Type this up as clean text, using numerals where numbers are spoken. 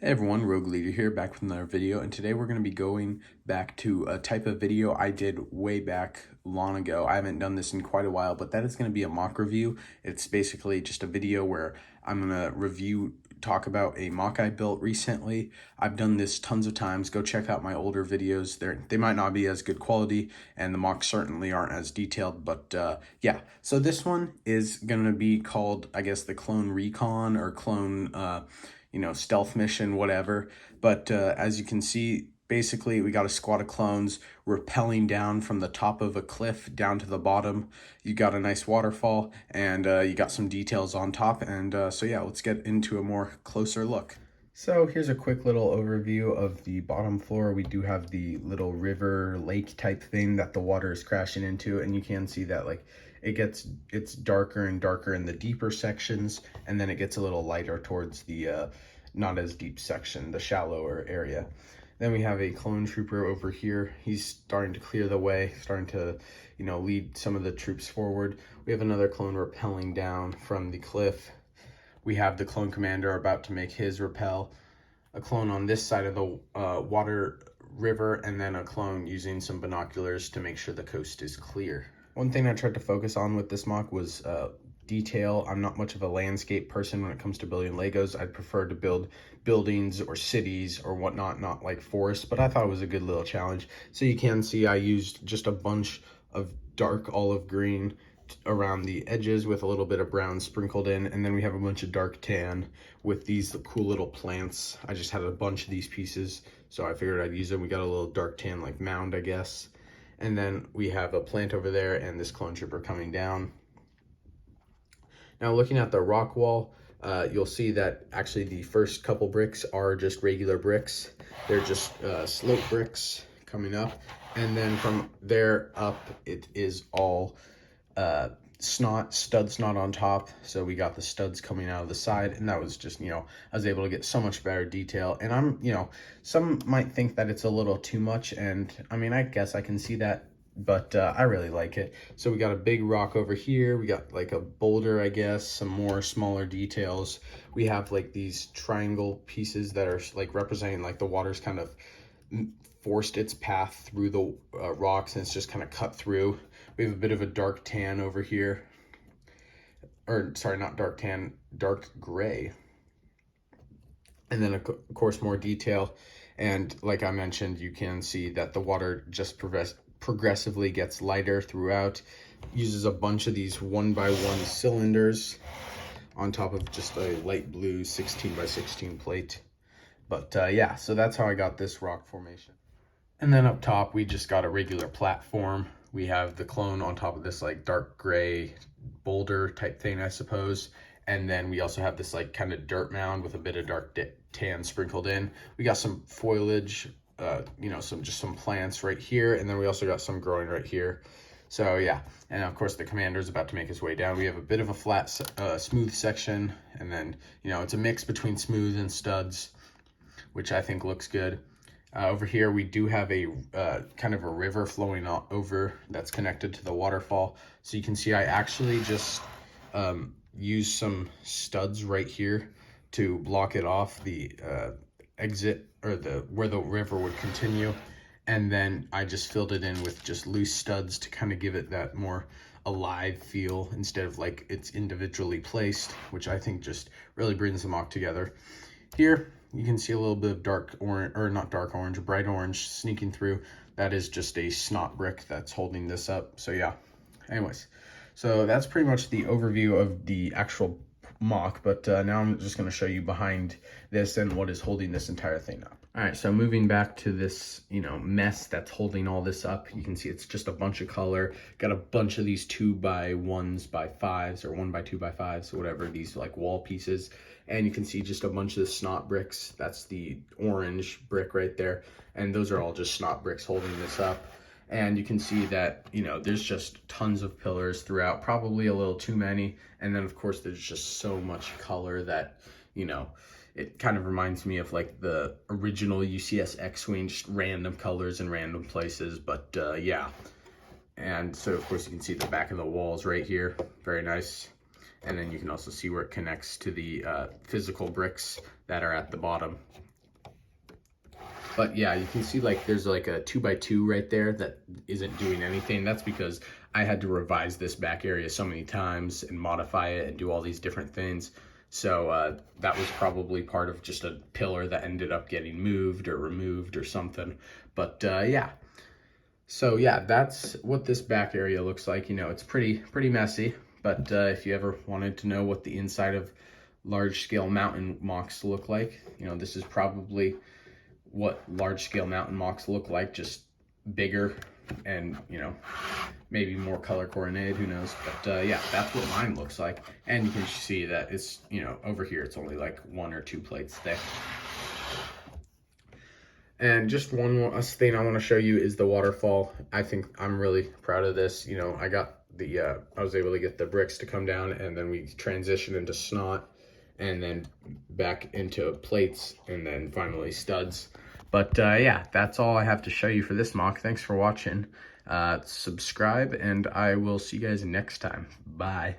Hey everyone, Rogue Leader here, back with another video, and today we're going to be going back to a type of video I did way back long ago. I haven't done this in quite a while, but that is going to be a mock review. It's basically just a video where I'm going to talk about a mock I built recently. I've done this tons of times. Go check out my older videos. They might not be as good quality, and the mocks certainly aren't as detailed, but yeah. So this one is going to be called, I guess, the Clone Recon or Clone stealth mission, whatever. But as you can see, basically we got a squad of clones rappelling down from the top of a cliff down to the bottom. You got a nice waterfall, and you got some details on top. And so yeah, let's get into a more closer look. So here's a quick little overview of the bottom floor. We do have the little river lake type thing that the water is crashing into, and you can see that it's darker and darker in the deeper sections, and then it gets a little lighter towards the not as deep section, the shallower area. Then we have a clone trooper over here. He's starting to clear the way, starting to lead some of the troops forward. We have another clone rappelling down from the cliff. We have the clone commander about to make his rappel, a clone on this side of the water river, and then a clone using some binoculars to make sure the coast is clear. One thing I tried to focus on with this mock was detail. I'm not much of a landscape person when it comes to building Legos. I'd prefer to build buildings or cities or whatnot, not like forests, but I thought it was a good little challenge. So you can see I used just a bunch of dark olive green around the edges with a little bit of brown sprinkled in, and then we have a bunch of dark tan with these cool little plants. I just had a bunch of these pieces, so I figured I'd use them. We got a little dark tan like mound, I guess. And then we have a plant over there and this clone trooper coming down. Now looking at the rock wall, you'll see that actually the first couple bricks are just regular bricks. They're just slope bricks coming up, and then from there up it is all stud snot on top. So we got the studs coming out of the side, and that was just, I was able to get so much better detail. And some might think that it's a little too much, and I mean, I guess I can see that, but I really like it. So we got a big rock over here. We got like a boulder, I guess, some more smaller details. We have like these triangle pieces that are like representing like the water's kind of forced its path through the rocks, and it's just kind of cut through. We have a bit of a dark tan over here, or sorry, not dark tan, dark gray. And then of course more detail. And like I mentioned, you can see that the water just progressively gets lighter throughout. Uses a bunch of these 1x1 cylinders on top of just a light blue 16x16 plate. But yeah, so that's how I got this rock formation. And then up top, we just got a regular platform. We have the clone on top of this like dark gray boulder type thing, I suppose. And then we also have this like kind of dirt mound with a bit of dark tan sprinkled in. We got some foliage, some plants right here. And then we also got some growing right here. So yeah, and of course the commander is about to make his way down. We have a bit of a flat, smooth section. And then, it's a mix between smooth and studs, which I think looks good. Over here, we do have a kind of a river flowing over that's connected to the waterfall. So you can see I actually just use some studs right here to block it off, the exit, or where the river would continue. And then I just filled it in with just loose studs to kind of give it that more alive feel instead of like it's individually placed, which I think just really brings the mock together. Here, you can see a little bit of dark orange, or not dark orange, bright orange sneaking through. That is just a snot brick that's holding this up. So yeah, anyways, so that's pretty much the overview of the actual mock, but now I'm just going to show you behind this and what is holding this entire thing up. All right, so moving back to this, mess that's holding all this up, you can see it's just a bunch of color. Got a bunch of these 2x1x5s or 1x2x5s, or whatever, these like wall pieces. And you can see just a bunch of the snot bricks. That's the orange brick right there. And those are all just snot bricks holding this up. And you can see that, there's just tons of pillars throughout, probably a little too many. And then of course, there's just so much color that, it kind of reminds me of like the original UCS X-Wing, just random colors in random places, but yeah. And so of course you can see the back of the walls right here, very nice. And then you can also see where it connects to the physical bricks that are at the bottom. But yeah, you can see like there's like a 2x2 right there that isn't doing anything. That's because I had to revise this back area so many times and modify it and do all these different things. So that was probably part of just a pillar that ended up getting moved or removed or something. But yeah. So yeah, that's what this back area looks like. You know, it's pretty messy, but if you ever wanted to know what the inside of large scale mountain MOCs look like, you know, this is probably what large scale mountain MOCs look like, just bigger and, you know, maybe more color coordinated, who knows. But yeah, that's what mine looks like. And you can see that it's, you know, over here it's only like 1 or 2 plates thick. And just one more thing I want to show you is the waterfall. I think I'm really proud of this. You know, I was able to get the bricks to come down, and then we transitioned into snot, and then back into plates, and then finally studs. But yeah, that's all I have to show you for this MOC. Thanks for watching. Subscribe, and I will see you guys next time. Bye.